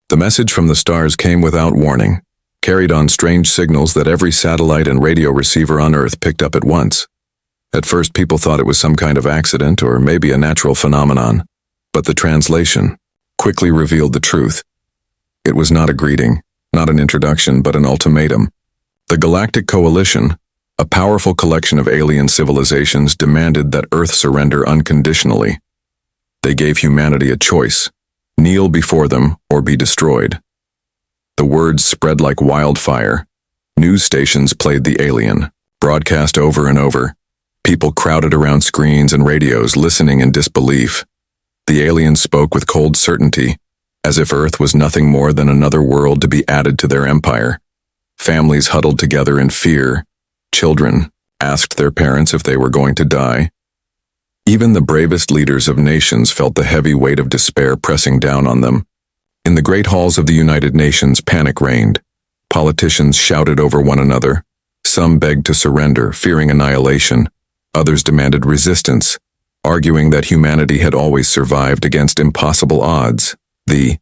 The message from the stars came without warning, carried on strange signals that every satellite and radio receiver on Earth picked up at once. At first, people thought it was some kind of accident or maybe a natural phenomenon, but the translation quickly revealed the truth. It was not a greeting, not an introduction, but an ultimatum. The Galactic Coalition, a powerful collection of alien civilizations, demanded that Earth surrender unconditionally. They gave humanity a choice: kneel before them or be destroyed. The words spread like wildfire. News stations played the alien, broadcast over and over. People crowded around screens and radios, listening in disbelief. The alien spoke with cold certainty, as if Earth was nothing more than another world to be added to their empire. Families huddled together in fear. Children asked their parents if they were going to die. Even the bravest leaders of nations felt the heavy weight of despair pressing down on them. In the great halls of the United Nations, panic reigned. Politicians shouted over one another. Some begged to surrender, fearing annihilation. Others demanded resistance, arguing that humanity had always survived against impossible odds. The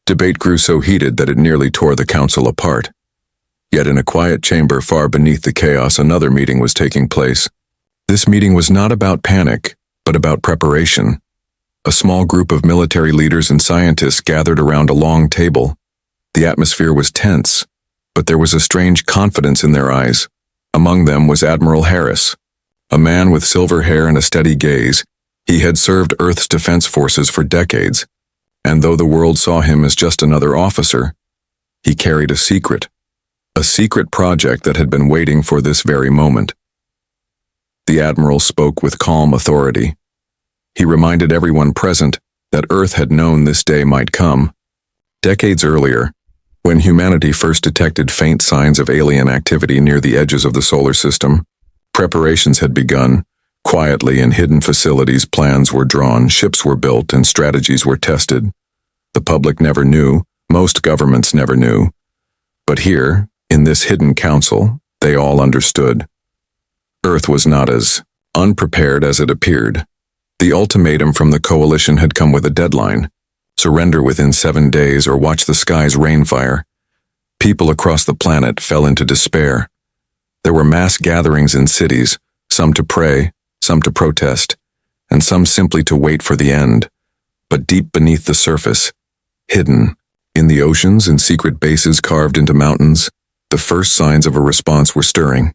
debate grew so heated that it nearly tore the council apart. Yet in a quiet chamber far beneath the chaos, another meeting was taking place. This meeting was not about panic, but about preparation. A small group of military leaders and scientists gathered around a long table. The atmosphere was tense, but there was a strange confidence in their eyes. Among them was Admiral Harris, a man with silver hair and a steady gaze. He had served Earth's defense forces for decades, and though the world saw him as just another officer, he carried a secret project that had been waiting for this very moment. The Admiral spoke with calm authority. He reminded everyone present that Earth had known this day might come. Decades earlier, when humanity first detected faint signs of alien activity near the edges of the solar system, preparations had begun. Quietly in hidden facilities, plans were drawn, ships were built, and strategies were tested. The public never knew, most governments never knew. But here, in this hidden council, they all understood. Earth was not as unprepared as it appeared. The ultimatum from the coalition had come with a deadline: surrender within 7 days or watch the skies rain fire. People across the planet fell into despair. There were mass gatherings in cities, some to pray, some to protest, and some simply to wait for the end. But deep beneath the surface, hidden, in the oceans and secret bases carved into mountains, the first signs of a response were stirring.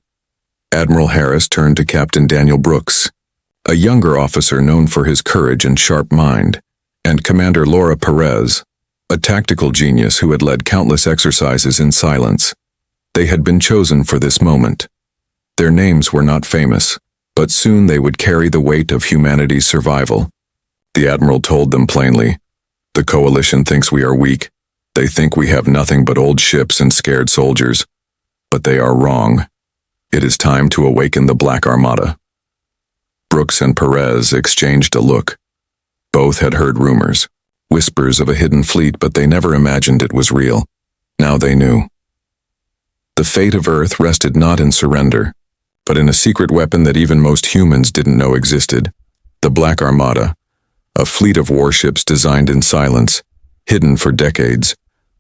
Admiral Harris turned to Captain Daniel Brooks, a younger officer known for his courage and sharp mind, and Commander Laura Perez, a tactical genius who had led countless exercises in silence. They had been chosen for this moment. Their names were not famous, but soon they would carry the weight of humanity's survival. The Admiral told them plainly, "The coalition thinks we are weak. They think we have nothing but old ships and scared soldiers. But they are wrong. It is time to awaken the Black Armada." Brooks and Perez exchanged a look. Both had heard rumors, whispers of a hidden fleet, but they never imagined it was real. Now they knew. The fate of Earth rested not in surrender, but in a secret weapon that even most humans didn't know existed: the Black Armada, a fleet of warships designed in silence, hidden for decades,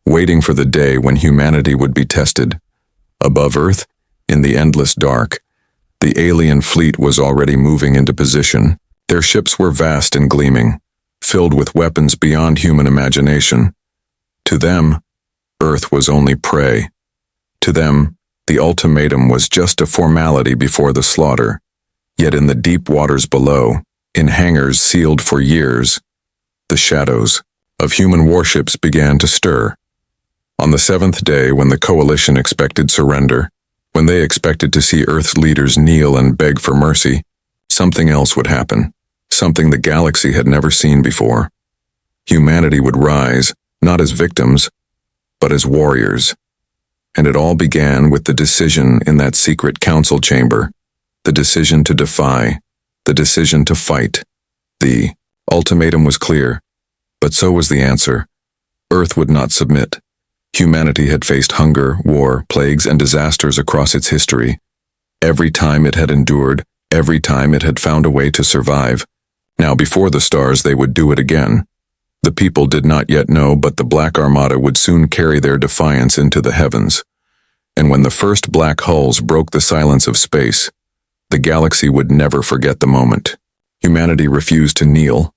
waiting for the day when humanity would be tested. Above Earth, in the endless dark, the alien fleet was already moving into position. Their ships were vast and gleaming, filled with weapons beyond human imagination. To them, Earth was only prey. To them, the ultimatum was just a formality before the slaughter. Yet in the deep waters below, in hangars sealed for years, the shadows of human warships began to stir. On the 7th day, when the coalition expected surrender, when they expected to see Earth's leaders kneel and beg for mercy, something else would happen, something the galaxy had never seen before. Humanity would rise, not as victims, but as warriors. And it all began with the decision in that secret council chamber, the decision to defy, the decision to fight. The ultimatum was clear, but so was the answer. Earth would not submit. Humanity had faced hunger, war, plagues, and disasters across its history. Every time it had endured, every time it had found a way to survive. Now before the stars they would do it again. The people did not yet know, but the Black Armada would soon carry their defiance into the heavens. And when the first black hulls broke the silence of space, the galaxy would never forget the moment. Humanity refused to kneel.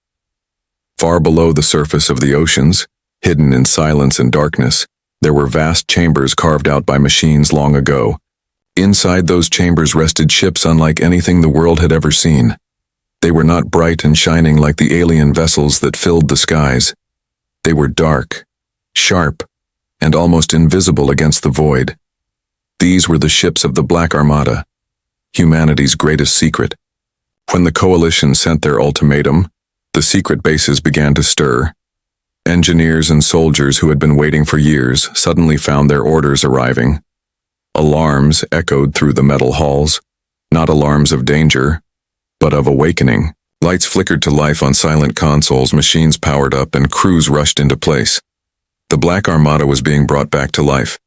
Far below the surface of the oceans, hidden in silence and darkness, there were vast chambers carved out by machines long ago. Inside those chambers rested ships unlike anything the world had ever seen. They were not bright and shining like the alien vessels that filled the skies. They were dark, sharp, and almost invisible against the void. These were the ships of the Black Armada, humanity's greatest secret. When the Coalition sent their ultimatum, the secret bases began to stir. Engineers and soldiers who had been waiting for years suddenly found their orders arriving. Alarms echoed through the metal halls, not alarms of danger, but of awakening. Lights flickered to life on silent consoles, machines powered up, and crews rushed into place. The Black Armada was being brought back to life.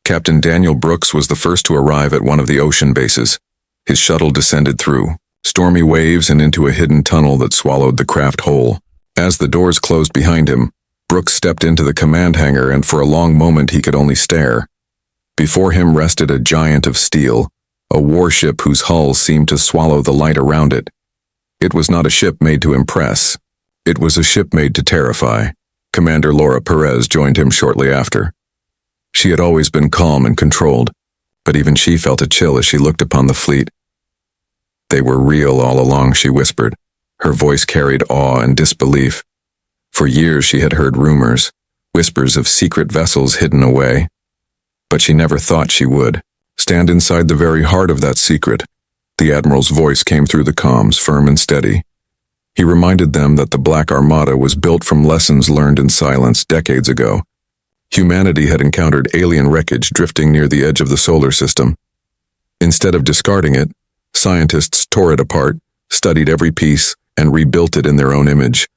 Captain Daniel Brooks was the first to arrive at one of the ocean bases. His shuttle descended through stormy waves and into a hidden tunnel that swallowed the craft whole. As the doors closed behind him, Brooks stepped into the command hangar, and for a long moment he could only stare. Before him rested a giant of steel, a warship whose hull seemed to swallow the light around it. It was not a ship made to impress. It was a ship made to terrify. Commander Laura Perez joined him shortly after. She had always been calm and controlled, but even she felt a chill as she looked upon the fleet. "They were real all along," she whispered. Her voice carried awe and disbelief. For years she had heard rumors, whispers of secret vessels hidden away. But she never thought she would stand inside the very heart of that secret. The Admiral's voice came through the comms, firm and steady. He reminded them that the Black Armada was built from lessons learned in silence decades ago. Humanity had encountered alien wreckage drifting near the edge of the solar system. Instead of discarding it, scientists tore it apart, studied every piece, and rebuilt it in their own image.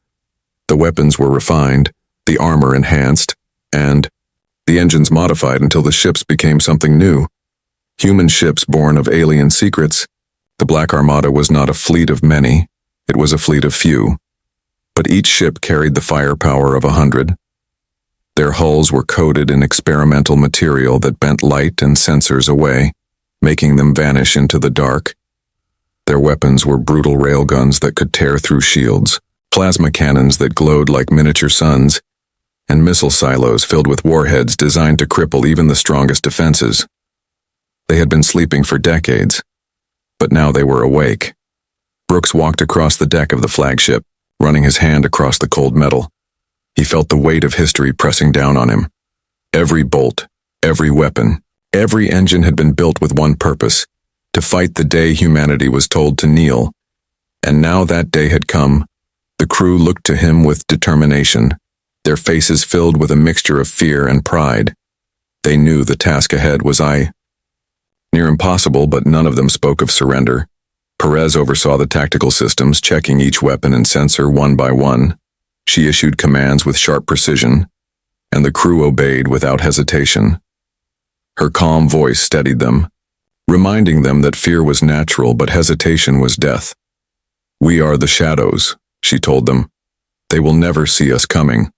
The weapons were refined, the armor enhanced, and the engines modified until the ships became something new. Human ships born of alien secrets. The Black Armada was not a fleet of many, it was a fleet of few. But each ship carried the firepower of 100. Their hulls were coated in experimental material that bent light and sensors away, making them vanish into the dark. Their weapons were brutal railguns that could tear through shields, plasma cannons that glowed like miniature suns, and missile silos filled with warheads designed to cripple even the strongest defenses. They had been sleeping for decades, but now they were awake. Brooks walked across the deck of the flagship, running his hand across the cold metal. He felt the weight of history pressing down on him. Every bolt, every weapon, every engine had been built with one purpose: to fight the day humanity was told to kneel. And now that day had come. The crew looked to him with determination, their faces filled with a mixture of fear and pride. They knew the task ahead was near impossible, but none of them spoke of surrender. Perez oversaw the tactical systems, checking each weapon and sensor one by one. She issued commands with sharp precision, and the crew obeyed without hesitation. Her calm voice steadied them, reminding them that fear was natural, but hesitation was death. "We are the shadows," she told them. "They will never see us coming."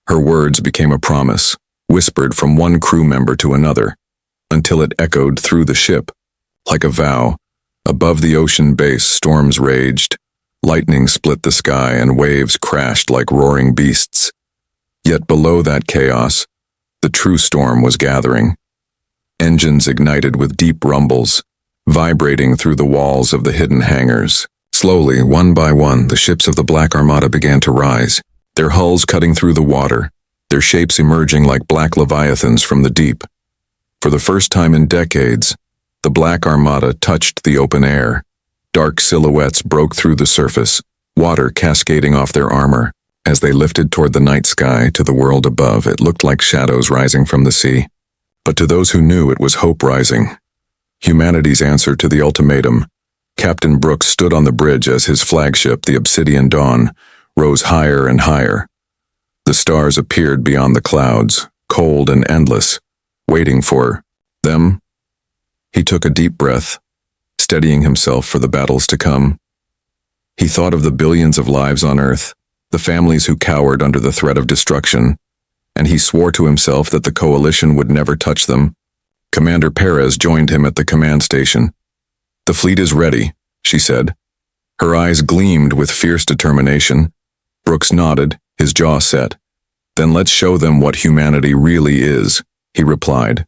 Her words became a promise, whispered from one crew member to another, until it echoed through the ship. Like a vow, above the ocean base storms raged, lightning split the sky, and waves crashed like roaring beasts. Yet below that chaos, the true storm was gathering. Engines ignited with deep rumbles, vibrating through the walls of the hidden hangars. Slowly, one by one, the ships of the Black Armada began to rise, their hulls cutting through the water, their shapes emerging like black leviathans from the deep. For the first time in decades, the Black Armada touched the open air. Dark silhouettes broke through the surface, water cascading off their armor. As they lifted toward the night sky to the world above, it looked like shadows rising from the sea. But to those who knew, it was hope rising. Humanity's answer to the ultimatum. Captain Brooks stood on the bridge as his flagship, the Obsidian Dawn, rose higher and higher. The stars appeared beyond the clouds, cold and endless, waiting for them. He took a deep breath, steadying himself for the battles to come. He thought of the billions of lives on Earth, the families who cowered under the threat of destruction, and he swore to himself that the coalition would never touch them. Commander Perez joined him at the command station. "The fleet is ready," she said. Her eyes gleamed with fierce determination. Brooks nodded, his jaw set. "Then let's show them what humanity really is," he replied.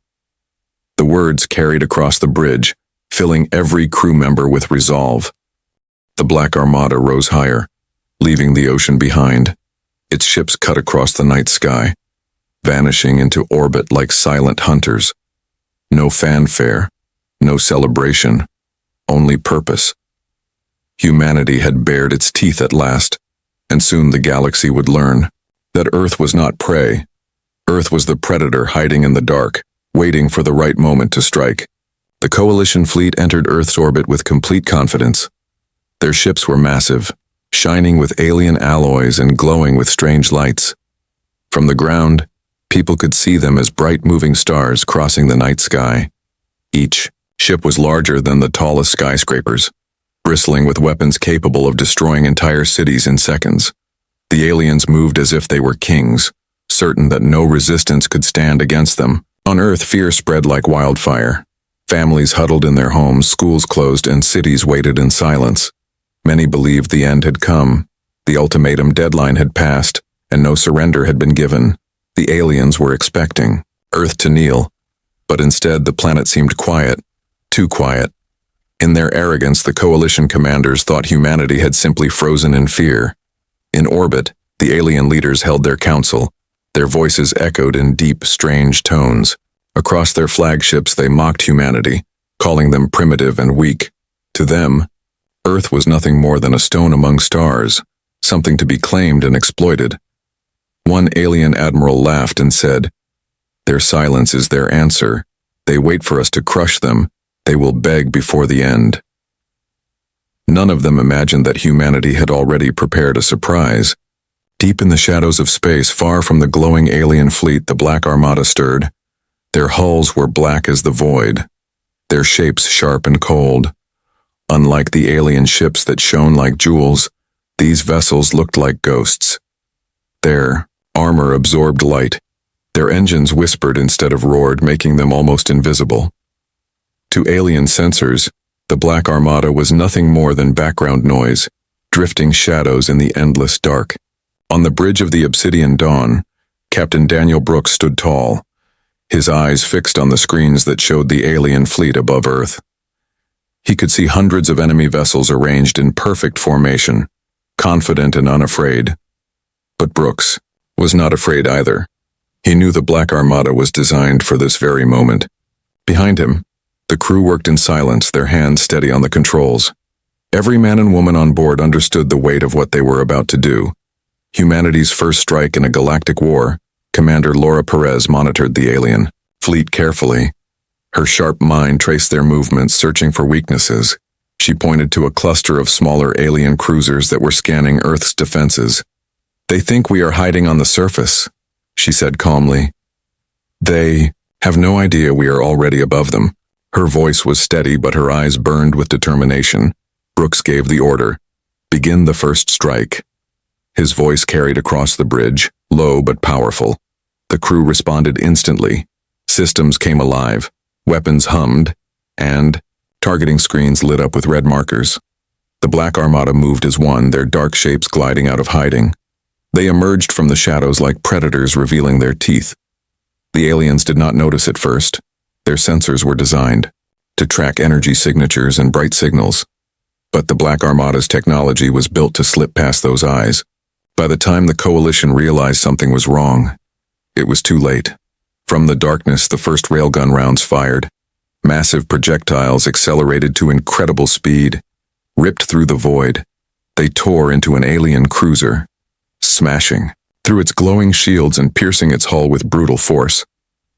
The words carried across the bridge, filling every crew member with resolve. The Black Armada rose higher, leaving the ocean behind. Its ships cut across the night sky, vanishing into orbit like silent hunters. No fanfare, no celebration, only purpose. Humanity had bared its teeth at last, and soon the galaxy would learn that Earth was not prey. Earth was the predator hiding in the dark, waiting for the right moment to strike. The coalition fleet entered Earth's orbit with complete confidence. Their ships were massive, shining with alien alloys and glowing with strange lights. From the ground, people could see them as bright moving stars crossing the night sky. Each ship was larger than the tallest skyscrapers, bristling with weapons capable of destroying entire cities in seconds. The aliens moved as if they were kings, certain that no resistance could stand against them. On Earth, fear spread like wildfire. Families huddled in their homes, schools closed, and cities waited in silence. Many believed the end had come. The ultimatum deadline had passed, and no surrender had been given. The aliens were expecting Earth to kneel, but instead the planet seemed quiet, too quiet. In their arrogance, the coalition commanders thought humanity had simply frozen in fear. In orbit, the alien leaders held their council. Their voices echoed in deep, strange tones. Across their flagships, they mocked humanity, calling them primitive and weak. To them, Earth was nothing more than a stone among stars, something to be claimed and exploited. One alien admiral laughed and said, "Their silence is their answer. They wait for us to crush them. They will beg before the end." None of them imagined that humanity had already prepared a surprise. Deep in the shadows of space, far from the glowing alien fleet, the Black Armada stirred. Their hulls were black as the void, their shapes sharp and cold. Unlike the alien ships that shone like jewels, these vessels looked like ghosts. Their armor absorbed light. Their engines whispered instead of roared, making them almost invisible. To alien sensors, the Black Armada was nothing more than background noise, drifting shadows in the endless dark. On the bridge of the Obsidian Dawn, Captain Daniel Brooks stood tall, his eyes fixed on the screens that showed the alien fleet above Earth. He could see hundreds of enemy vessels arranged in perfect formation, confident and unafraid. But Brooks was not afraid either. He knew the Black Armada was designed for this very moment. Behind him, the crew worked in silence, their hands steady on the controls. Every man and woman on board understood the weight of what they were about to do. Humanity's first strike in a galactic war, Commander Laura Perez monitored the alien fleet carefully. Her sharp mind traced their movements, searching for weaknesses. She pointed to a cluster of smaller alien cruisers that were scanning Earth's defenses. "They think we are hiding on the surface," she said calmly. "They have no idea we are already above them." Her voice was steady, but her eyes burned with determination. Brooks gave the order, "Begin the first strike." His voice carried across the bridge, low but powerful. The crew responded instantly. Systems came alive, weapons hummed, and targeting screens lit up with red markers. The Black Armada moved as one, their dark shapes gliding out of hiding. They emerged from the shadows like predators revealing their teeth. The aliens did not notice at first. Their sensors were designed to track energy signatures and bright signals. But the Black Armada's technology was built to slip past those eyes. By the time the coalition realized something was wrong, it was too late. From the darkness, the first railgun rounds fired. Massive projectiles accelerated to incredible speed, ripped through the void. They tore into an alien cruiser, smashing through its glowing shields and piercing its hull with brutal force.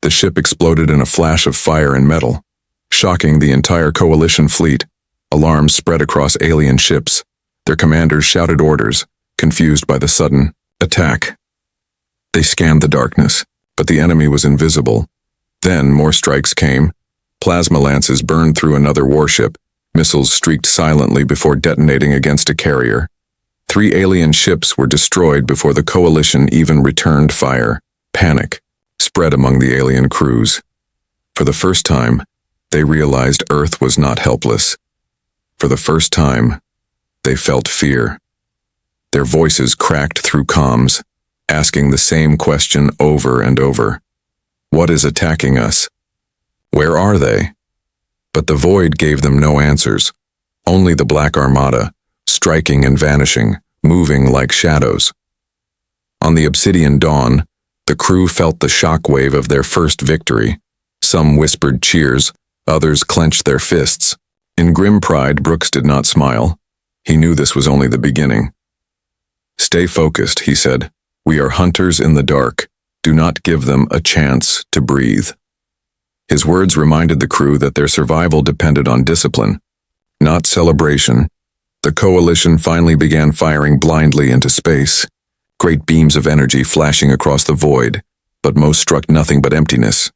The ship exploded in a flash of fire and metal, shocking the entire coalition fleet. Alarms spread across alien ships. Their commanders shouted orders, confused by the sudden attack. They scanned the darkness, but the enemy was invisible. Then more strikes came. Plasma lances burned through another warship. Missiles streaked silently before detonating against a carrier. 3 alien ships were destroyed before the coalition even returned fire. Panic spread among the alien crews. For the first time, they realized Earth was not helpless. For the first time, they felt fear. Their voices cracked through comms, asking the same question over and over. What is attacking us? Where are they? But the void gave them no answers. Only the Black Armada, striking and vanishing, moving like shadows. On the Obsidian Dawn, the crew felt the shockwave of their first victory. Some whispered cheers, others clenched their fists. In grim pride, Brooks did not smile. He knew this was only the beginning. Stay focused, he said. We are hunters in the dark. Do not give them a chance to breathe. His words reminded the crew that their survival depended on discipline, not celebration. The coalition finally began firing blindly into space, great beams of energy flashing across the void, but most struck nothing but emptiness.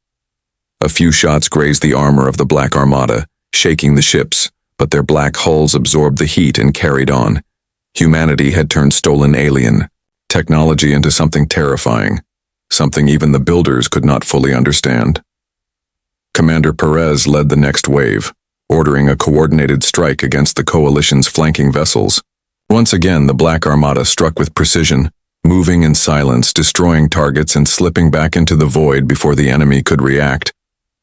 A few shots grazed the armor of the Black Armada, shaking the ships, but their black hulls absorbed the heat and carried on. Humanity had turned stolen alien technology into something terrifying, something even the builders could not fully understand. Commander Perez led the next wave, ordering a coordinated strike against the coalition's flanking vessels. Once again, the Black Armada struck with precision, moving in silence, destroying targets and slipping back into the void before the enemy could react.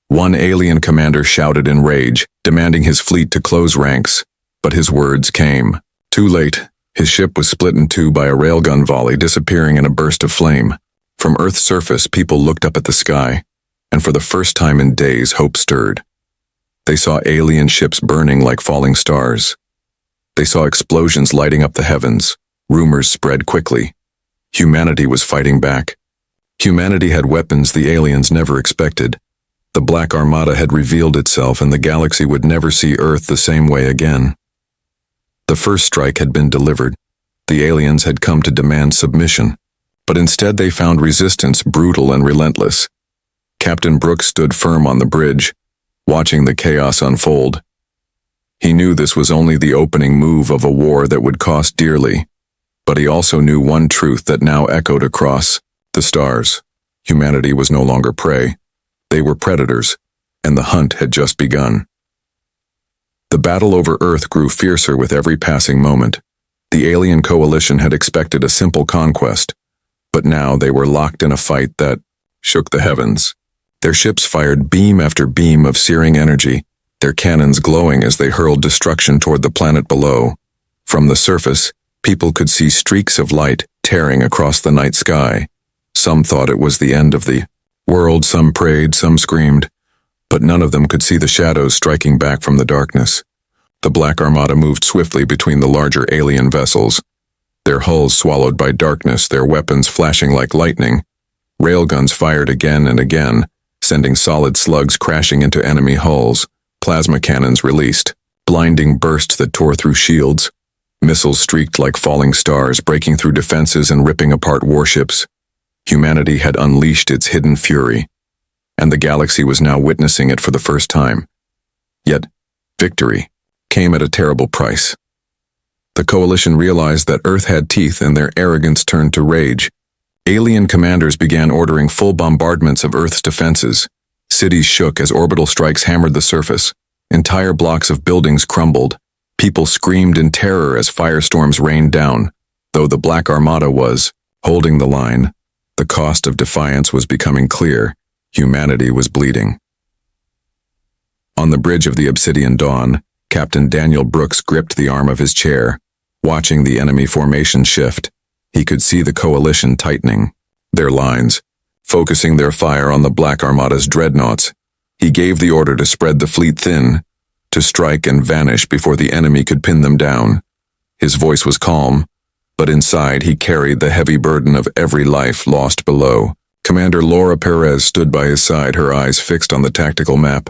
One alien commander shouted in rage, demanding his fleet to close ranks, but his words came too late. His ship was split in two by a railgun volley, disappearing in a burst of flame. From Earth's surface, people looked up at the sky, and for the first time in days, hope stirred. They saw alien ships burning like falling stars. They saw explosions lighting up the heavens. Rumors spread quickly. Humanity was fighting back. Humanity had weapons the aliens never expected. The Black Armada had revealed itself, and the galaxy would never see Earth the same way again. The first strike had been delivered. The aliens had come to demand submission, but instead they found resistance brutal and relentless. Captain Brooks stood firm on the bridge, watching the chaos unfold. He knew this was only the opening move of a war that would cost dearly, but he also knew one truth that now echoed across the stars. Humanity was no longer prey. They were predators, and the hunt had just begun. The battle over Earth grew fiercer with every passing moment. The alien coalition had expected a simple conquest, but now they were locked in a fight that shook the heavens. Their ships fired beam after beam of searing energy, their cannons glowing as they hurled destruction toward the planet below. From the surface, people could see streaks of light tearing across the night sky. Some thought it was the end of the world, some prayed, some screamed, but none of them could see the shadows striking back from the darkness. The Black Armada moved swiftly between the larger alien vessels, their hulls swallowed by darkness, their weapons flashing like lightning. Railguns fired again and again, sending solid slugs crashing into enemy hulls. Plasma cannons released, blinding bursts that tore through shields. Missiles streaked like falling stars, breaking through defenses and ripping apart warships. Humanity had unleashed its hidden fury, and the galaxy was now witnessing it for the first time. Yet, victory came at a terrible price. The coalition realized that Earth had teeth, and their arrogance turned to rage. Alien commanders began ordering full bombardments of Earth's defenses. Cities shook as orbital strikes hammered the surface. Entire blocks of buildings crumbled. People screamed in terror as firestorms rained down. Though the Black Armada was holding the line, the cost of defiance was becoming clear. Humanity was bleeding. On the bridge of the Obsidian Dawn, Captain Daniel Brooks gripped the arm of his chair, watching the enemy formation shift. He could see the coalition tightening their lines, focusing their fire on the Black Armada's dreadnoughts. He gave the order to spread the fleet thin, to strike and vanish before the enemy could pin them down. His voice was calm, but inside he carried the heavy burden of every life lost below. Commander Laura Perez stood by his side, her eyes fixed on the tactical map.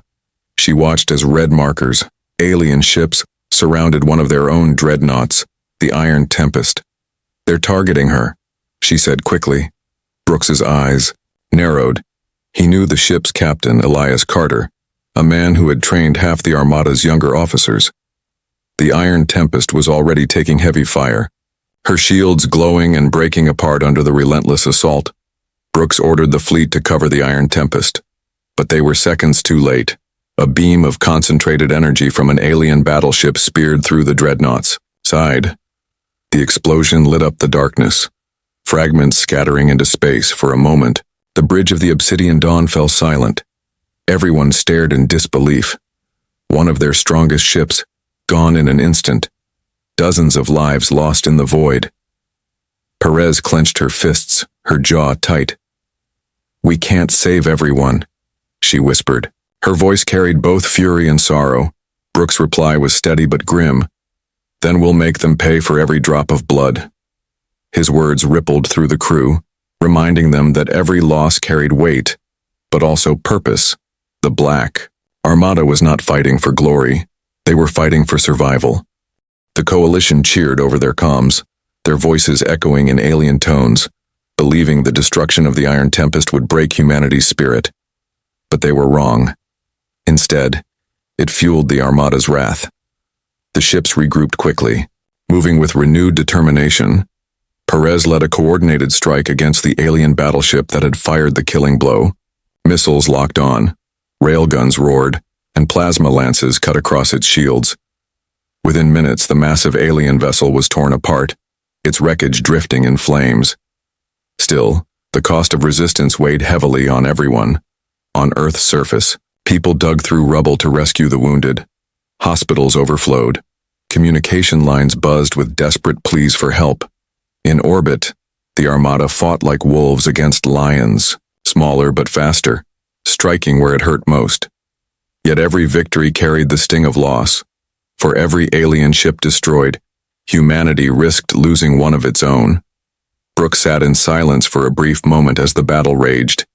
She watched as red markers, alien ships, surrounded one of their own dreadnoughts, the Iron Tempest. "They're targeting her," she said quickly. Brooks's eyes narrowed. He knew the ship's captain, Elias Carter, a man who had trained half the Armada's younger officers. The Iron Tempest was already taking heavy fire, her shields glowing and breaking apart under the relentless assault. Brooks ordered the fleet to cover the Iron Tempest, but they were seconds too late. A beam of concentrated energy from an alien battleship speared through the dreadnought's side. The explosion lit up the darkness, fragments scattering into space. For a moment, the bridge of the Obsidian Dawn fell silent. Everyone stared in disbelief. One of their strongest ships, gone in an instant. Dozens of lives lost in the void. Perez clenched her fists, her jaw tight. "We can't save everyone," she whispered. Her voice carried both fury and sorrow. Brooks' reply was steady but grim. "Then we'll make them pay for every drop of blood." His words rippled through the crew, reminding them that every loss carried weight, but also purpose. The Black Armada was not fighting for glory. They were fighting for survival. The coalition cheered over their comms, their voices echoing in alien tones, believing the destruction of the Iron Tempest would break humanity's spirit. But they were wrong. Instead, it fueled the Armada's wrath. The ships regrouped quickly, moving with renewed determination. Perez led a coordinated strike against the alien battleship that had fired the killing blow. Missiles locked on, railguns roared, and plasma lances cut across its shields. Within minutes, the massive alien vessel was torn apart, its wreckage drifting in flames. Still, the cost of resistance weighed heavily on everyone. On Earth's surface, people dug through rubble to rescue the wounded. Hospitals overflowed. Communication lines buzzed with desperate pleas for help. In orbit, the Armada fought like wolves against lions, smaller but faster, striking where it hurt most. Yet every victory carried the sting of loss. For every alien ship destroyed, humanity risked losing one of its own. Brooks sat in silence for a brief moment as the battle raged.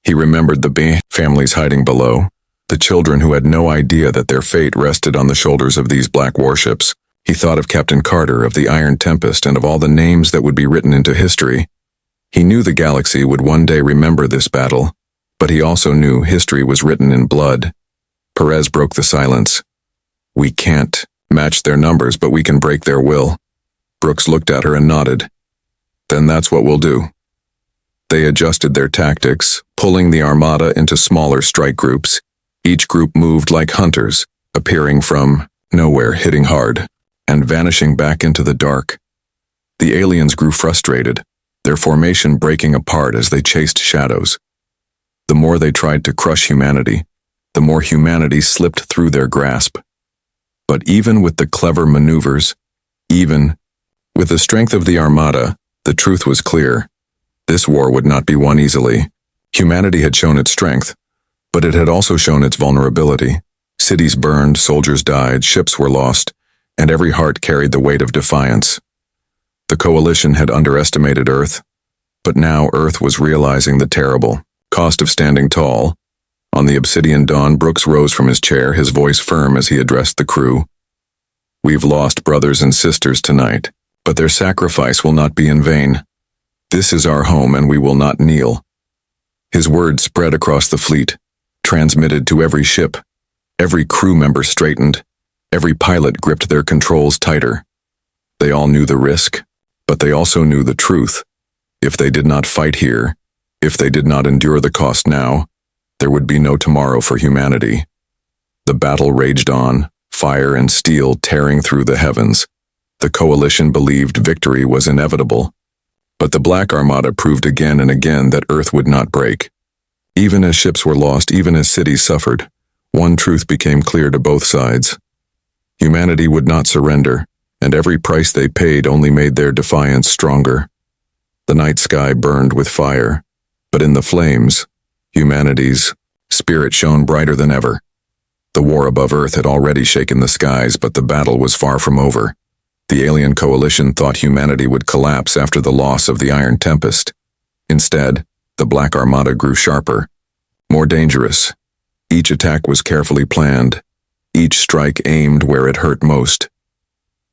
He remembered the families hiding below, the children who had no idea that their fate rested on the shoulders of these black warships. He thought of Captain Carter, of the Iron Tempest, and of all the names that would be written into history. He knew the galaxy would one day remember this battle, but he also knew history was written in blood. Perez broke the silence. "We can't match their numbers, but we can break their will." Brooks looked at her and nodded. "Then that's what we'll do." They adjusted their tactics, pulling the Armada into smaller strike groups. Each group moved like hunters, appearing from nowhere, hitting hard, and vanishing back into the dark. The aliens grew frustrated, their formation breaking apart as they chased shadows. The more they tried to crush humanity, the more humanity slipped through their grasp. But even with the clever maneuvers, even with the strength of the Armada, the truth was clear. This war would not be won easily. Humanity had shown its strength, but it had also shown its vulnerability. Cities burned, soldiers died, ships were lost, and every heart carried the weight of defiance. The coalition had underestimated Earth, but now Earth was realizing the terrible cost of standing tall. On the Obsidian Dawn, Brooks rose from his chair, his voice firm as he addressed the crew. "We've lost brothers and sisters tonight, but their sacrifice will not be in vain. This is our home and we will not kneel." His words spread across the fleet, transmitted to every ship. Every crew member straightened. Every pilot gripped their controls tighter. They all knew the risk, but they also knew the truth. If they did not fight here, if they did not endure the cost now, there would be no tomorrow for humanity. The battle raged on, fire and steel tearing through the heavens. The coalition believed victory was inevitable. But the Black Armada proved again and again that Earth would not break. Even as ships were lost, even as cities suffered, one truth became clear to both sides. Humanity would not surrender, and every price they paid only made their defiance stronger. The night sky burned with fire, but in the flames, humanity's spirit shone brighter than ever. The war above Earth had already shaken the skies, but the battle was far from over. The alien coalition thought humanity would collapse after the loss of the Iron Tempest. Instead, the Black Armada grew sharper, more dangerous. Each attack was carefully planned, each strike aimed where it hurt most.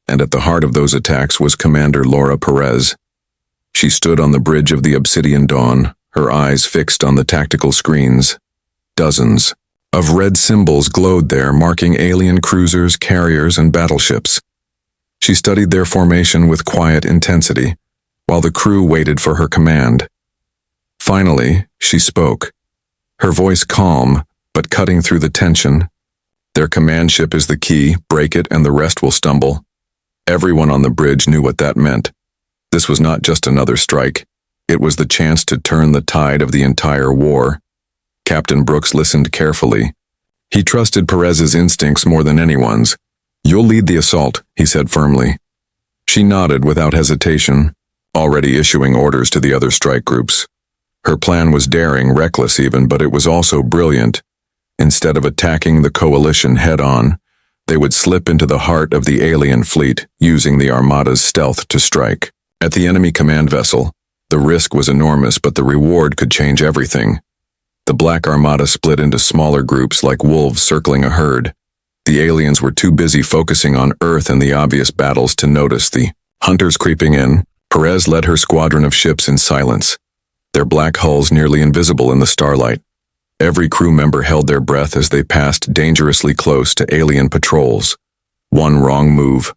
And at the heart of those attacks was Commander Laura Perez. She stood on the bridge of the Obsidian Dawn, her eyes fixed on the tactical screens. Dozens of red symbols glowed there, marking alien cruisers, carriers, and battleships. She studied their formation with quiet intensity, while the crew waited for her command. Finally, she spoke, her voice calm, but cutting through the tension. Their command ship is the key, break it and the rest will stumble. Everyone on the bridge knew what that meant. This was not just another strike. It was the chance to turn the tide of the entire war. Captain Brooks listened carefully. He trusted Perez's instincts more than anyone's. "You'll lead the assault," he said firmly. She nodded without hesitation, already issuing orders to the other strike groups. Her plan was daring, reckless even, but it was also brilliant. Instead of attacking the coalition head-on, they would slip into the heart of the alien fleet, using the Armada's stealth to strike. At the enemy command vessel, the risk was enormous, but the reward could change everything. The Black Armada split into smaller groups like wolves circling a herd. The aliens were too busy focusing on Earth and the obvious battles to notice the hunters creeping in. Perez led her squadron of ships in silence, their black hulls nearly invisible in the starlight. Every crew member held their breath as they passed dangerously close to alien patrols. One wrong move,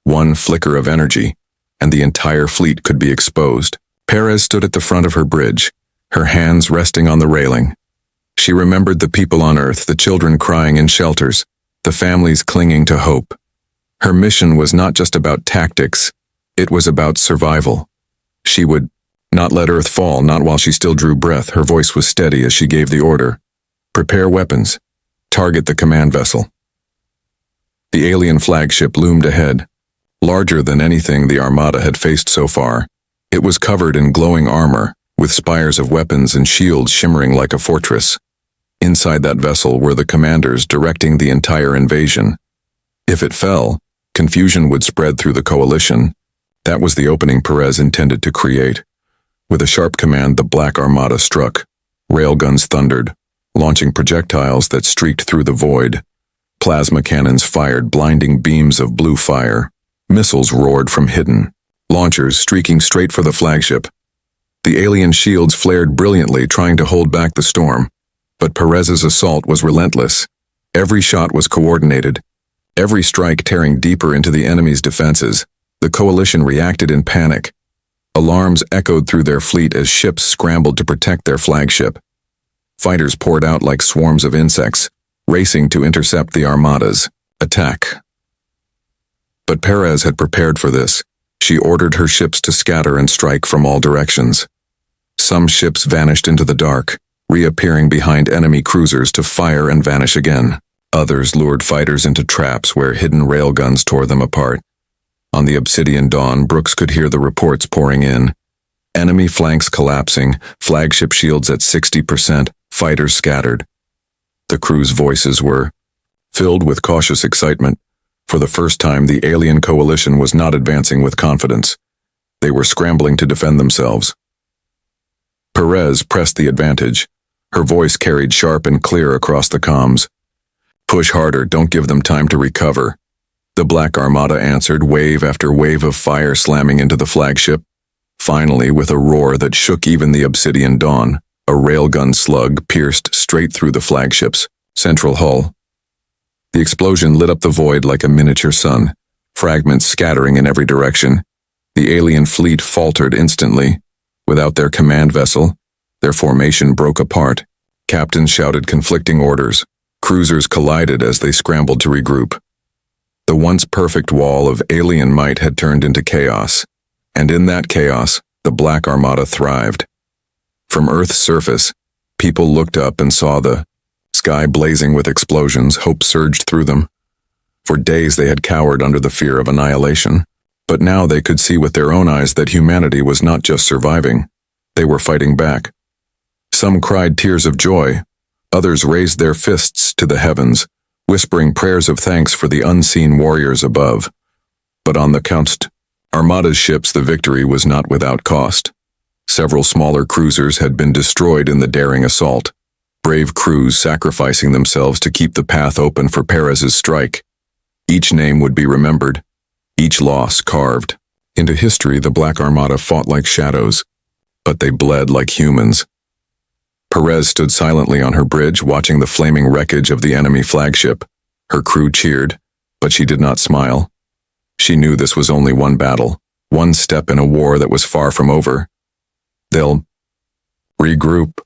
one flicker of energy, and the entire fleet could be exposed. Perez stood at the front of her bridge, her hands resting on the railing. She remembered the people on Earth, the children crying in shelters, the families clinging to hope. Her mission was not just about tactics, it was about survival. She would not let Earth fall, not while she still drew breath. Her voice was steady as she gave the order. "Prepare weapons. Target the command vessel." The alien flagship loomed ahead, larger than anything the Armada had faced so far. It was covered in glowing armor, with spires of weapons and shields shimmering like a fortress. Inside that vessel were the commanders directing the entire invasion. If it fell, confusion would spread through the coalition. That was the opening Perez intended to create. With a sharp command, the Black Armada struck. Railguns thundered, launching projectiles that streaked through the void. Plasma cannons fired blinding beams of blue fire. Missiles roared from hidden launchers, streaking straight for the flagship. The alien shields flared brilliantly, trying to hold back the storm. But Perez's assault was relentless. Every shot was coordinated, every strike tearing deeper into the enemy's defenses. The coalition reacted in panic. Alarms echoed through their fleet as ships scrambled to protect their flagship. Fighters poured out like swarms of insects, racing to intercept the Armada's attack. But Perez had prepared for this. She ordered her ships to scatter and strike from all directions. Some ships vanished into the dark, reappearing behind enemy cruisers to fire and vanish again. Others lured fighters into traps where hidden railguns tore them apart. On the obsidian dawn, Brooks could hear the reports pouring in. Enemy flanks collapsing, flagship shields at 60%, fighters scattered. The crew's voices were filled with cautious excitement. For the first time, the alien coalition was not advancing with confidence. They were scrambling to defend themselves. Perez pressed the advantage. Her voice carried sharp and clear across the comms. "Push harder, don't give them time to recover." The Black Armada answered, wave after wave of fire slamming into the flagship. Finally, with a roar that shook even the obsidian dawn, a railgun slug pierced straight through the flagship's central hull. The explosion lit up the void like a miniature sun, fragments scattering in every direction. The alien fleet faltered instantly. Without their command vessel, their formation broke apart. Captains shouted conflicting orders. Cruisers collided as they scrambled to regroup. The once perfect wall of alien might had turned into chaos, and in that chaos, the Black Armada thrived. From Earth's surface, people looked up and saw the sky blazing with explosions. Hope surged through them. For days they had cowered under the fear of annihilation, but now they could see with their own eyes that humanity was not just surviving, they were fighting back. Some cried tears of joy, others raised their fists to the heavens, whispering prayers of thanks for the unseen warriors above. But on the Armada's ships, the victory was not without cost. Several smaller cruisers had been destroyed in the daring assault, brave crews sacrificing themselves to keep the path open for Perez's strike. Each name would be remembered, each loss carved. Into history, the Black Armada fought like shadows, but they bled like humans. Perez stood silently on her bridge, watching the flaming wreckage of the enemy flagship. Her crew cheered, but she did not smile. She knew this was only one battle, one step in a war that was far from over. They'll regroup,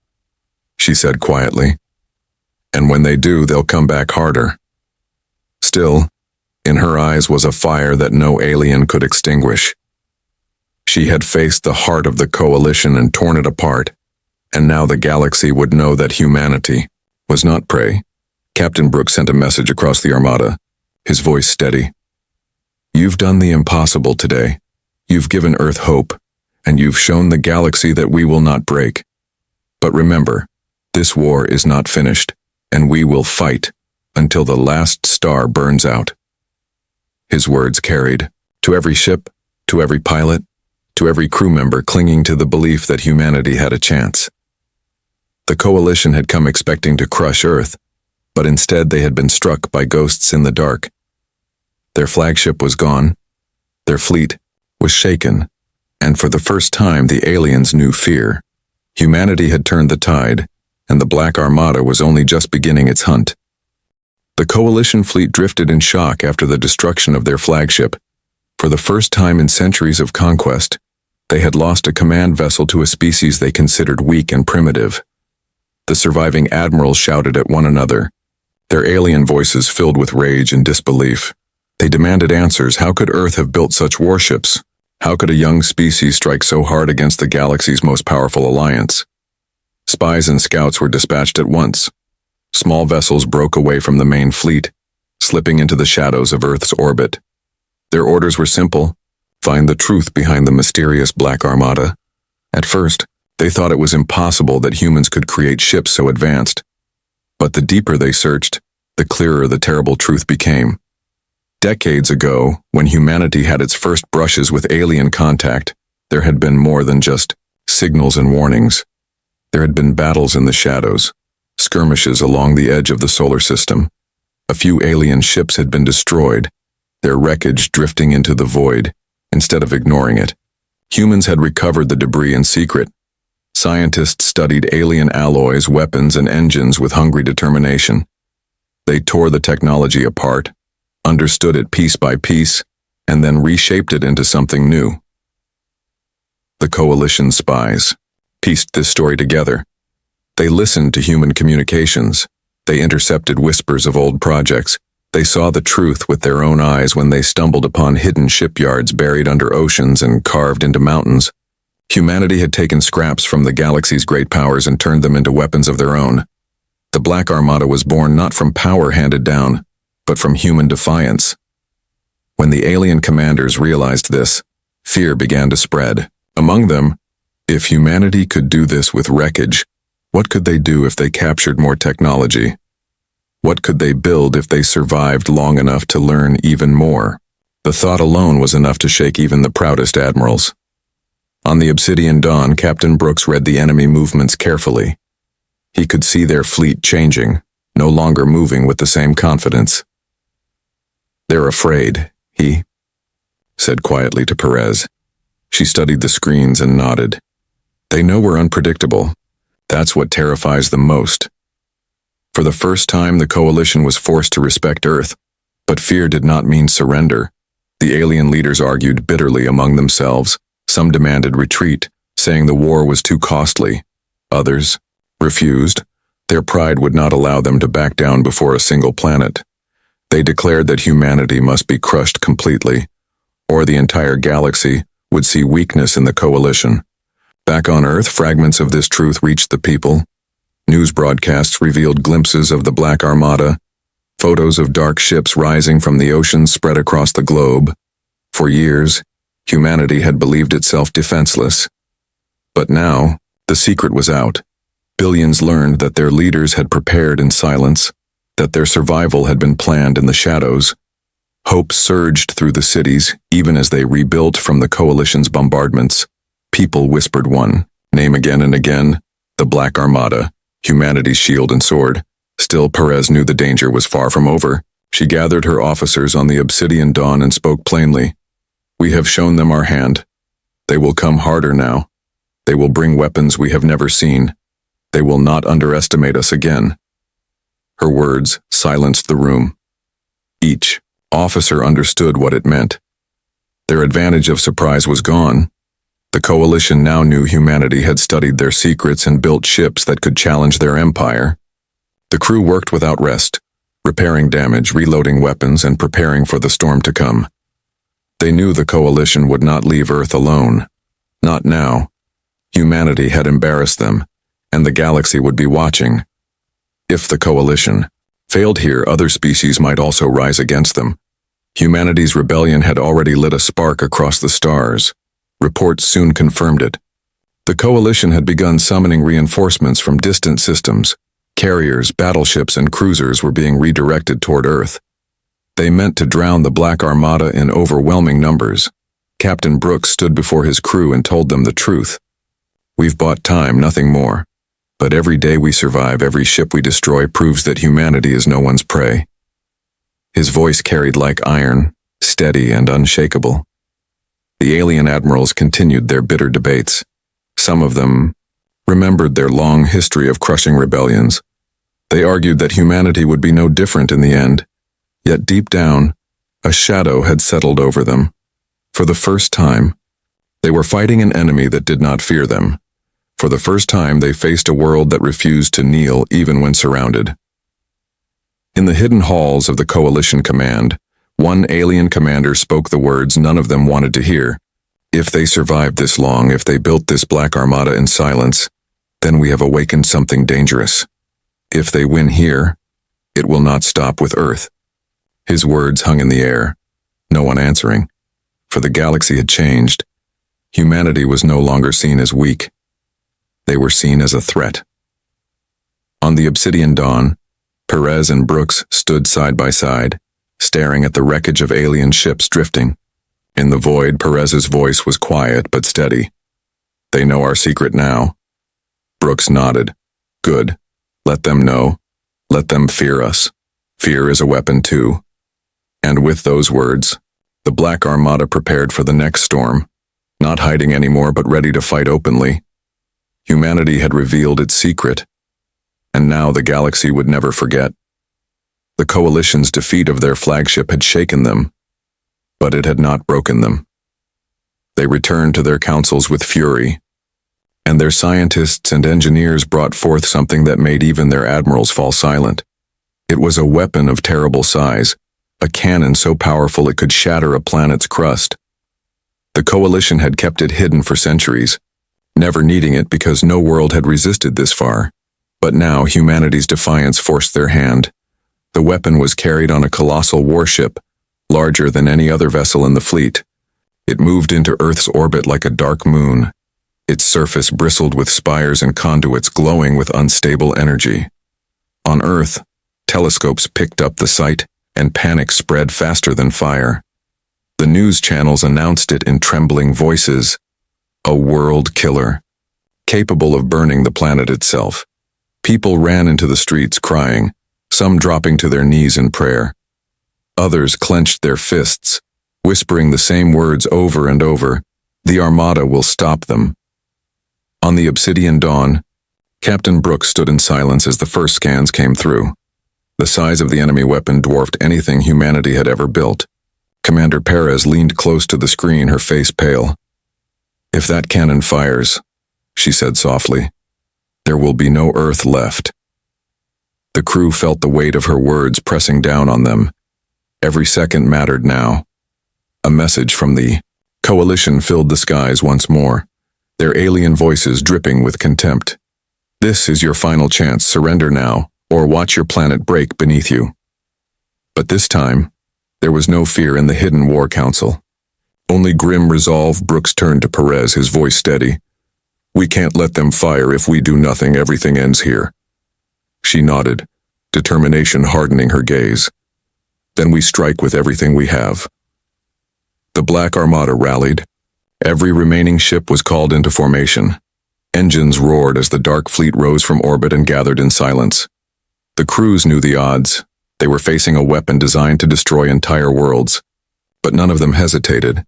she said quietly. And when they do, they'll come back harder. Still, in her eyes was a fire that no alien could extinguish. She had faced the heart of the coalition and torn it apart, and now the galaxy would know that humanity was not prey. Captain Brooks sent a message across the Armada, his voice steady. You've done the impossible today. You've given Earth hope, and you've shown the galaxy that we will not break. But remember, this war is not finished, and we will fight until the last star burns out. His words carried to every ship, to every pilot, to every crew member clinging to the belief that humanity had a chance. The coalition had come expecting to crush Earth, but instead they had been struck by ghosts in the dark. Their flagship was gone, their fleet was shaken, and for the first time the aliens knew fear. Humanity had turned the tide, and the Black Armada was only just beginning its hunt. The coalition fleet drifted in shock after the destruction of their flagship. For the first time in centuries of conquest, they had lost a command vessel to a species they considered weak and primitive. The surviving admirals shouted at one another, their alien voices filled with rage and disbelief. They demanded answers. How could Earth have built such warships? How could a young species strike so hard against the galaxy's most powerful alliance? Spies and scouts were dispatched at once. Small vessels broke away from the main fleet, slipping into the shadows of Earth's orbit. Their orders were simple: find the truth behind the mysterious Black Armada. At first, they thought it was impossible that humans could create ships so advanced. But the deeper they searched, the clearer the terrible truth became. Decades ago, when humanity had its first brushes with alien contact, there had been more than just signals and warnings. There had been battles in the shadows, skirmishes along the edge of the solar system. A few alien ships had been destroyed, their wreckage drifting into the void, instead of ignoring it. Humans had recovered the debris in secret. Scientists studied alien alloys, weapons, and engines with hungry determination. They tore the technology apart, understood it piece by piece, and then reshaped it into something new. The coalition spies pieced this story together. They listened to human communications. They intercepted whispers of old projects. They saw the truth with their own eyes when they stumbled upon hidden shipyards buried under oceans and carved into mountains. Humanity had taken scraps from the galaxy's great powers and turned them into weapons of their own. The Black Armada was born not from power handed down, but from human defiance. When the alien commanders realized this, fear began to spread. Among them, if humanity could do this with wreckage, what could they do if they captured more technology? What could they build if they survived long enough to learn even more? The thought alone was enough to shake even the proudest admirals. On the Obsidian Dawn, Captain Brooks read the enemy movements carefully. He could see their fleet changing, no longer moving with the same confidence. They're afraid, he said quietly to Perez. She studied the screens and nodded. They know we're unpredictable. That's what terrifies them most. For the first time, the coalition was forced to respect Earth, but fear did not mean surrender. The alien leaders argued bitterly among themselves. Some demanded retreat, saying the war was too costly. Others refused. Their pride would not allow them to back down before a single planet. They declared that humanity must be crushed completely, or the entire galaxy would see weakness in the coalition. Back on Earth, fragments of this truth reached the people. News broadcasts revealed glimpses of the Black Armada. Photos of dark ships rising from the oceans spread across the globe. For years, humanity had believed itself defenseless. But now, the secret was out. Billions learned that their leaders had prepared in silence, that their survival had been planned in the shadows. Hope surged through the cities, even as they rebuilt from the coalition's bombardments. People whispered one name again and again, the Black Armada, humanity's shield and sword. Still, Perez knew the danger was far from over. She gathered her officers on the Obsidian Dawn and spoke plainly. We have shown them our hand. They will come harder now. They will bring weapons we have never seen. They will not underestimate us again. Her words silenced the room. Each officer understood what it meant. Their advantage of surprise was gone. The coalition now knew humanity had studied their secrets and built ships that could challenge their empire. The crew worked without rest, repairing damage, reloading weapons, and preparing for the storm to come. They knew the coalition would not leave Earth alone. Not now. Humanity had embarrassed them, and the galaxy would be watching. If the coalition failed here, other species might also rise against them. Humanity's rebellion had already lit a spark across the stars. Reports soon confirmed it. The coalition had begun summoning reinforcements from distant systems. Carriers, battleships, and cruisers were being redirected toward Earth. They meant to drown the Black Armada in overwhelming numbers. Captain Brooks stood before his crew and told them the truth. "We've bought time, nothing more. But every day we survive, every ship we destroy proves that humanity is no one's prey." His voice carried like iron, steady and unshakable. The alien admirals continued their bitter debates. Some of them remembered their long history of crushing rebellions. They argued that humanity would be no different in the end. Yet deep down, a shadow had settled over them. For the first time, they were fighting an enemy that did not fear them. For the first time, they faced a world that refused to kneel even when surrounded. In the hidden halls of the Coalition Command, one alien commander spoke the words none of them wanted to hear. "If they survived this long, if they built this Black Armada in silence, then we have awakened something dangerous. If they win here, it will not stop with Earth." His words hung in the air, no one answering. For the galaxy had changed. Humanity was no longer seen as weak. They were seen as a threat. On the Obsidian Dawn, Perez and Brooks stood side by side, staring at the wreckage of alien ships drifting. In the void, Perez's voice was quiet but steady. "They know our secret now." Brooks nodded. "Good. Let them know. Let them fear us. Fear is a weapon too." And with those words, the Black Armada prepared for the next storm, not hiding anymore but ready to fight openly. Humanity had revealed its secret, and now the galaxy would never forget. The coalition's defeat of their flagship had shaken them, but it had not broken them. They returned to their councils with fury, and their scientists and engineers brought forth something that made even their admirals fall silent. It was a weapon of terrible size, a cannon so powerful it could shatter a planet's crust. The coalition had kept it hidden for centuries, never needing it because no world had resisted this far. But now humanity's defiance forced their hand. The weapon was carried on a colossal warship, larger than any other vessel in the fleet. It moved into Earth's orbit like a dark moon. Its surface bristled with spires and conduits glowing with unstable energy. On Earth, telescopes picked up the sight, and panic spread faster than fire. The news channels announced it in trembling voices. A world killer, capable of burning the planet itself. People ran into the streets crying, some dropping to their knees in prayer. Others clenched their fists, whispering the same words over and over, "The Armada will stop them." On the Obsidian Dawn, Captain Brooks stood in silence as the first scans came through. The size of the enemy weapon dwarfed anything humanity had ever built. Commander Perez leaned close to the screen, her face pale. "If that cannon fires," she said softly, "there will be no Earth left." The crew felt the weight of her words pressing down on them. Every second mattered now. A message from the coalition filled the skies once more, their alien voices dripping with contempt. "This is your final chance. Surrender now, or watch your planet break beneath you." But this time, there was no fear in the hidden war council. Only grim resolve. Brooks turned to Perez, his voice steady. "We can't let them fire. If we do nothing, everything ends here." She nodded, determination hardening her gaze. "Then we strike with everything we have." The Black Armada rallied. Every remaining ship was called into formation. Engines roared as the dark fleet rose from orbit and gathered in silence. The crews knew the odds. They were facing a weapon designed to destroy entire worlds. But none of them hesitated.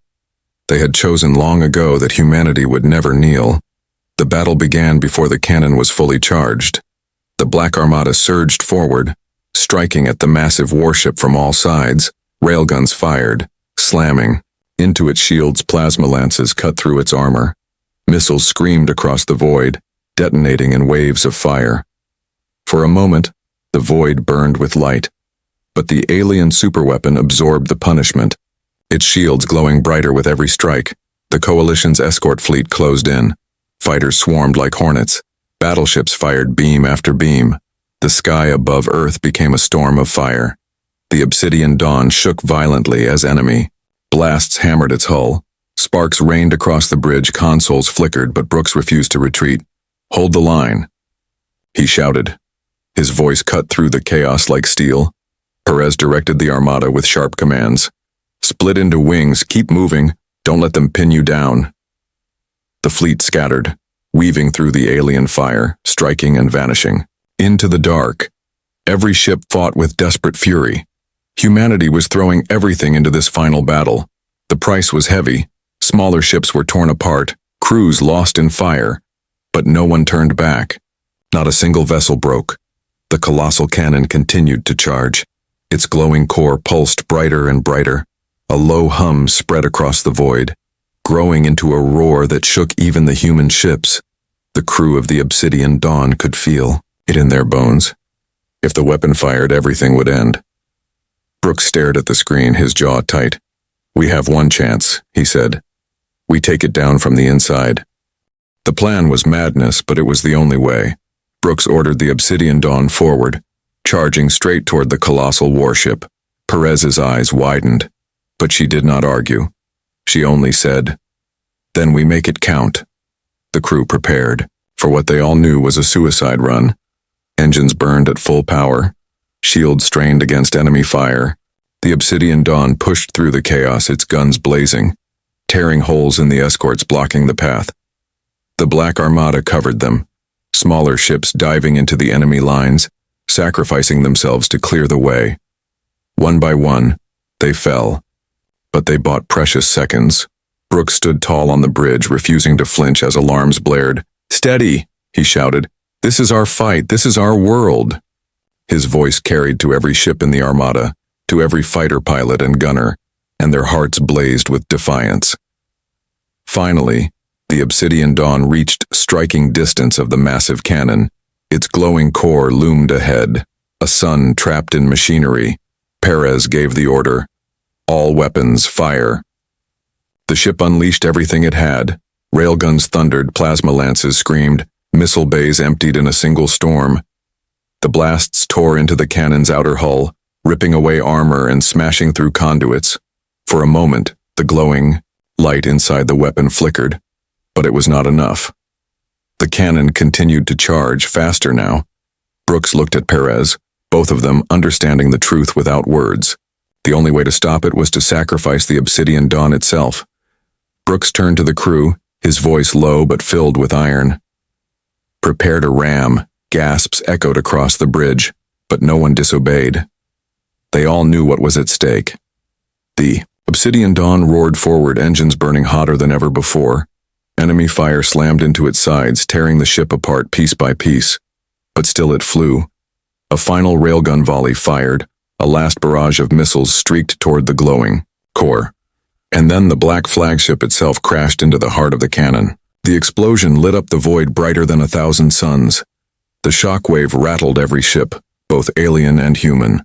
They had chosen long ago that humanity would never kneel. The battle began before the cannon was fully charged. The Black Armada surged forward, striking at the massive warship from all sides. Railguns fired, slamming. Into its shields, plasma lances cut through its armor. Missiles screamed across the void, detonating in waves of fire. For a moment, the void burned with light, but the alien superweapon absorbed the punishment, its shields glowing brighter with every strike. The Coalition's escort fleet closed in. Fighters swarmed like hornets. Battleships fired beam after beam. The sky above Earth became a storm of fire. The Obsidian Dawn shook violently as enemy. Blasts hammered its hull. Sparks rained across the bridge, consoles flickered, but Brooks refused to retreat. "Hold the line," he shouted. His voice cut through the chaos like steel. Perez directed the Armada with sharp commands. "Split into wings, keep moving, don't let them pin you down." The fleet scattered, weaving through the alien fire, striking and vanishing. Into the dark, every ship fought with desperate fury. Humanity was throwing everything into this final battle. The price was heavy. Smaller ships were torn apart, crews lost in fire, but no one turned back. Not a single vessel broke. The colossal cannon continued to charge. Its glowing core pulsed brighter and brighter. A low hum spread across the void, growing into a roar that shook even the human ships. The crew of the Obsidian Dawn could feel it in their bones. If the weapon fired, everything would end. Brooks stared at the screen, his jaw tight. "We have one chance," he said. "We take it down from the inside." The plan was madness, but it was the only way. Brooks ordered the Obsidian Dawn forward, charging straight toward the colossal warship. Perez's eyes widened, but she did not argue. She only said, "Then we make it count." The crew prepared for what they all knew was a suicide run. Engines burned at full power. Shields strained against enemy fire. The Obsidian Dawn pushed through the chaos, its guns blazing, tearing holes in the escorts blocking the path. The Black Armada covered them, smaller ships diving into the enemy lines, sacrificing themselves to clear the way. One by one, they fell, but they bought precious seconds. Brooks stood tall on the bridge, refusing to flinch as alarms blared. "Steady," he shouted. "This is our fight. This is our world." His voice carried to every ship in the Armada, to every fighter pilot and gunner, and their hearts blazed with defiance. Finally, the Obsidian Dawn reached striking distance of the massive cannon. Its glowing core loomed ahead, a sun trapped in machinery. Perez gave the order, "All weapons, fire." The ship unleashed everything it had. Railguns thundered, plasma lances screamed, missile bays emptied in a single storm. The blasts tore into the cannon's outer hull, ripping away armor and smashing through conduits. For a moment, the glowing light inside the weapon flickered, but it was not enough. The cannon continued to charge, faster now. Brooks looked at Perez, both of them understanding the truth without words. The only way to stop it was to sacrifice the Obsidian Dawn itself. Brooks turned to the crew, his voice low but filled with iron. "Prepare to ram." Gasps echoed across the bridge, but no one disobeyed. They all knew what was at stake. The Obsidian Dawn roared forward, engines burning hotter than ever before. Enemy fire slammed into its sides, tearing the ship apart piece by piece. But still it flew. A final railgun volley fired, a last barrage of missiles streaked toward the glowing core. And then the black flagship itself crashed into the heart of the cannon. The explosion lit up the void brighter than 1,000 suns. The shockwave rattled every ship, both alien and human.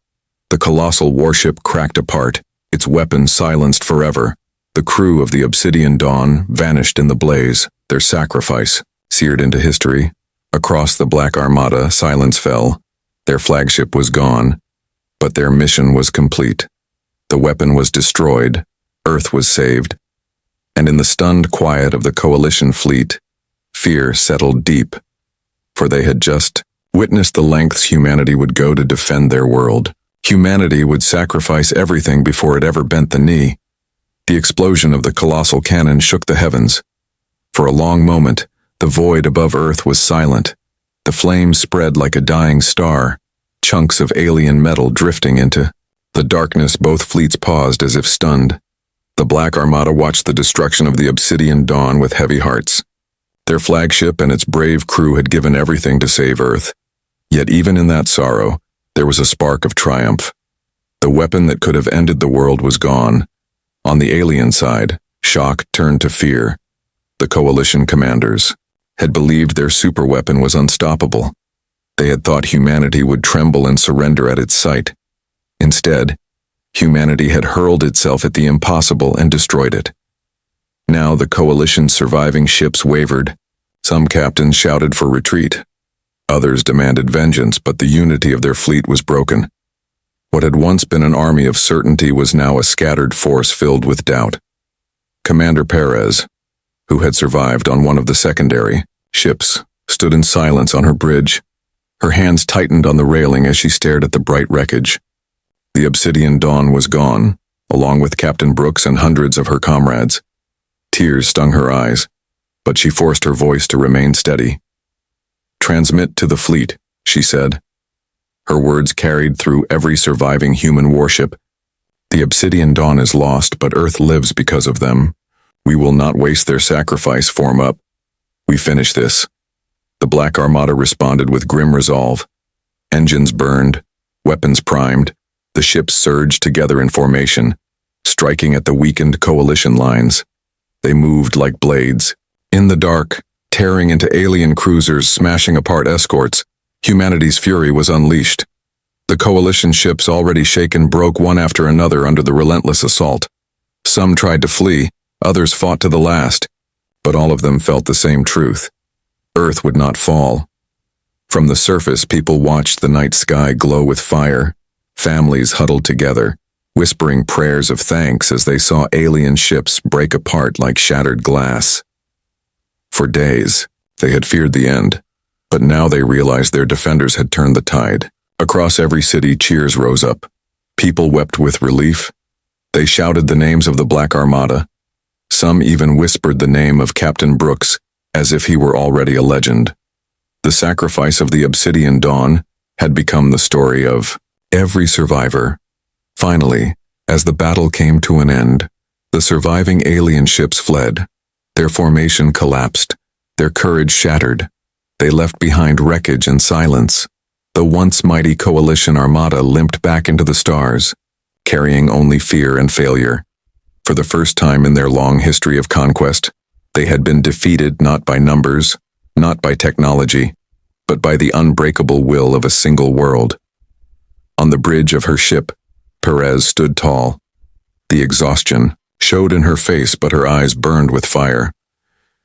The colossal warship cracked apart, its weapons silenced forever. The crew of the Obsidian Dawn vanished in the blaze, their sacrifice seared into history. Across the Black Armada, silence fell. Their flagship was gone, but their mission was complete. The weapon was destroyed, Earth was saved, and in the stunned quiet of the Coalition fleet, fear settled deep, for they had just witnessed the lengths humanity would go to defend their world. Humanity would sacrifice everything before it ever bent the knee. The explosion of the colossal cannon shook the heavens. For a long moment, the void above Earth was silent. The flames spread like a dying star, chunks of alien metal drifting into the darkness. Both fleets paused as if stunned. The Black Armada watched the destruction of the Obsidian Dawn with heavy hearts. Their flagship and its brave crew had given everything to save Earth. Yet even in that sorrow, there was a spark of triumph. The weapon that could have ended the world was gone, On the alien side, shock turned to fear. The coalition commanders had believed their superweapon was unstoppable. They had thought humanity would tremble and surrender at its sight. Instead, humanity had hurled itself at the impossible and destroyed it. Now the coalition's surviving ships wavered. Some captains shouted for retreat. Others demanded vengeance, but the unity of their fleet was broken. What had once been an army of certainty was now a scattered force filled with doubt. Commander Perez, who had survived on one of the secondary ships, stood in silence on her bridge. Her hands tightened on the railing as she stared at the bright wreckage. The Obsidian Dawn was gone, along with Captain Brooks and hundreds of her comrades. Tears stung her eyes, but she forced her voice to remain steady. "Transmit to the fleet," she said. Her words carried through every surviving human warship. "The Obsidian Dawn is lost, but Earth lives because of them. We will not waste their sacrifice. Form up. We finish this." The Black Armada responded with grim resolve. Engines burned, weapons primed, the ships surged together in formation, striking at the weakened coalition lines. They moved like blades, in the dark, tearing into alien cruisers, smashing apart escorts. Humanity's fury was unleashed. The coalition ships, already shaken, broke one after another under the relentless assault. Some tried to flee, others fought to the last, but all of them felt the same truth. Earth would not fall. From the surface, people watched the night sky glow with fire. Families huddled together, whispering prayers of thanks as they saw alien ships break apart like shattered glass. For days, they had feared the end, but now they realized their defenders had turned the tide. Across every city, cheers rose up. People wept with relief. They shouted the names of the Black Armada. Some even whispered the name of Captain Brooks, as if he were already a legend. The sacrifice of the Obsidian Dawn had become the story of every survivor. Finally, as the battle came to an end, the surviving alien ships fled. Their formation collapsed, their courage shattered. They left behind wreckage and silence. The once mighty coalition armada limped back into the stars, carrying only fear and failure. For the first time in their long history of conquest, they had been defeated not by numbers, not by technology, but by the unbreakable will of a single world. On the bridge of her ship, Perez stood tall. The exhaustion showed in her face, but her eyes burned with fire.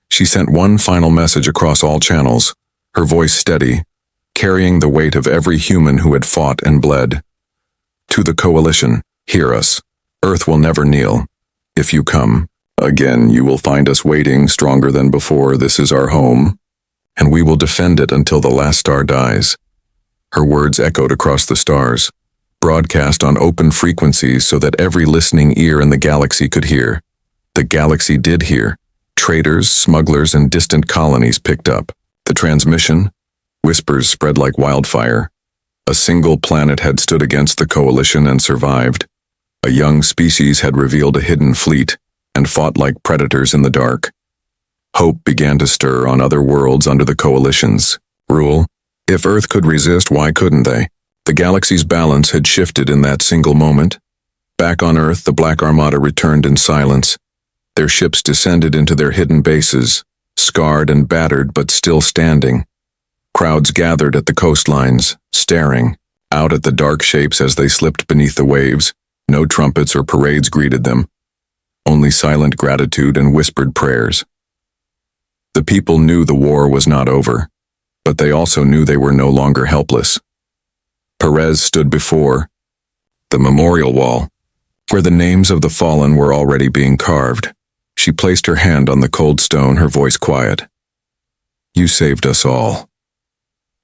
She sent one final message across all channels, her voice steady, carrying the weight of every human who had fought and bled. "To the coalition, hear us. Earth will never kneel. If you come, again you will find us waiting, stronger than before. This is our home, and we will defend it until the last star dies." Her words echoed across the stars, broadcast on open frequencies so that every listening ear in the galaxy could hear. The galaxy did hear. Traders, smugglers, and distant colonies picked up the transmission. Whispers spread like wildfire. A single planet had stood against the coalition and survived. A young species had revealed a hidden fleet and fought like predators in the dark. Hope began to stir on other worlds under the coalition's rule. If Earth could resist, why couldn't they? The galaxy's balance had shifted in that single moment. Back on Earth, the Black Armada returned in silence. Their ships descended into their hidden bases, scarred and battered but still standing. Crowds gathered at the coastlines, staring out at the dark shapes as they slipped beneath the waves. No trumpets or parades greeted them, only silent gratitude and whispered prayers. The people knew the war was not over, but they also knew they were no longer helpless. Perez stood before the memorial wall, where the names of the fallen were already being carved. She placed her hand on the cold stone, her voice quiet. "You saved us all."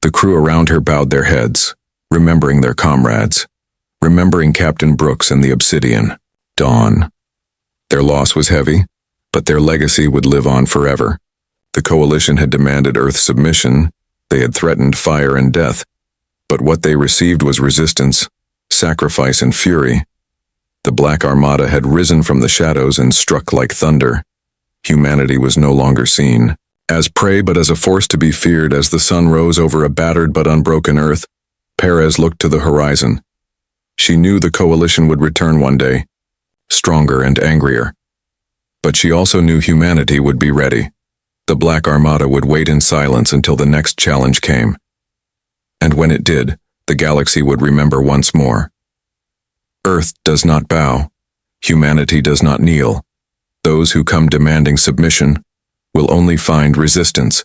The crew around her bowed their heads, remembering their comrades, remembering Captain Brooks and the Obsidian Dawn. Their loss was heavy, but their legacy would live on forever. The coalition had demanded Earth's submission. They had threatened fire and death, but what they received was resistance, sacrifice, and fury. The Black Armada had risen from the shadows and struck like thunder. Humanity was no longer seen as prey, but as a force to be feared. As the sun rose over a battered but unbroken Earth, Perez looked to the horizon. She knew the coalition would return one day, stronger and angrier. But she also knew humanity would be ready. The Black Armada would wait in silence until the next challenge came. And when it did, the galaxy would remember once more. Earth does not bow. Humanity does not kneel. Those who come demanding submission will only find resistance.